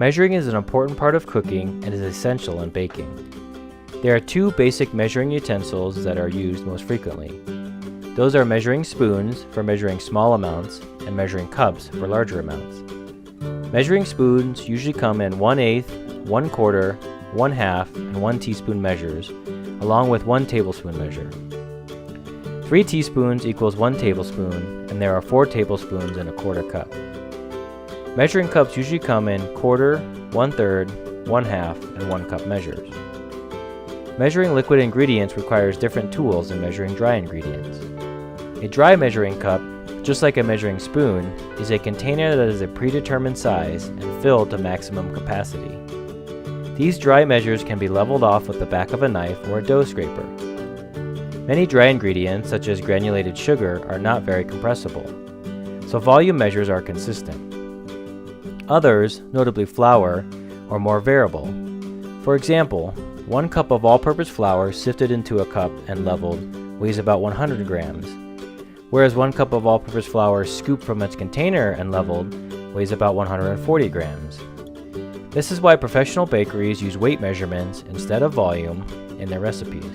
Measuring is an important part of cooking and is essential in baking. There are two basic measuring utensils that are used most frequently. Those are measuring spoons for measuring small amounts and measuring cups for larger amounts. Measuring spoons usually come in 1/8, 1/4, 1/2, and 1 teaspoon measures, along with 1 tablespoon measure. 3 teaspoons equals 1 tablespoon, and there are 4 tablespoons in a quarter cup. Measuring cups usually come in 1/4, 1/3, 1/2, and 1 cup measures. Measuring liquid ingredients requires different tools than measuring dry ingredients. A dry measuring cup, just like a measuring spoon, is a container that is a predetermined size and filled to maximum capacity. These dry measures can be leveled off with the back of a knife or a dough scraper. Many dry ingredients, such as granulated sugar, are not very compressible, so volume measures are consistent. Others, notably flour, are more variable. For example, 1 cup of all-purpose flour sifted into a cup and leveled weighs about 100 grams, whereas 1 cup of all-purpose flour scooped from its container and leveled weighs about 140 grams. This is why professional bakeries use weight measurements instead of volume in their recipes.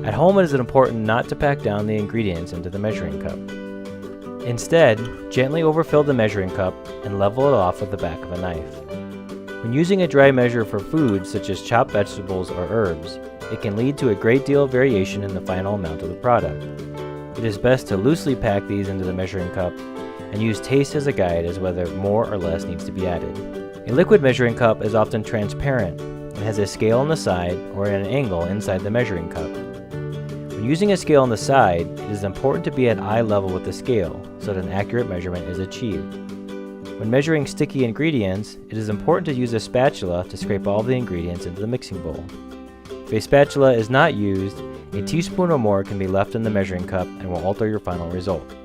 At home, it is important not to pack down the ingredients into the measuring cup. Instead, gently overfill the measuring cup and level it off with the back of a knife. When using a dry measure for foods such as chopped vegetables or herbs, it can lead to a great deal of variation in the final amount of the product. It is best to loosely pack these into the measuring cup and use taste as a guide as whether more or less needs to be added. A liquid measuring cup is often transparent and has a scale on the side or at an angle inside the measuring cup. When using a scale on the side, it is important to be at eye level with the scale so that an accurate measurement is achieved. When measuring sticky ingredients, it is important to use a spatula to scrape all the ingredients into the mixing bowl. If a spatula is not used, a teaspoon or more can be left in the measuring cup and will alter your final result.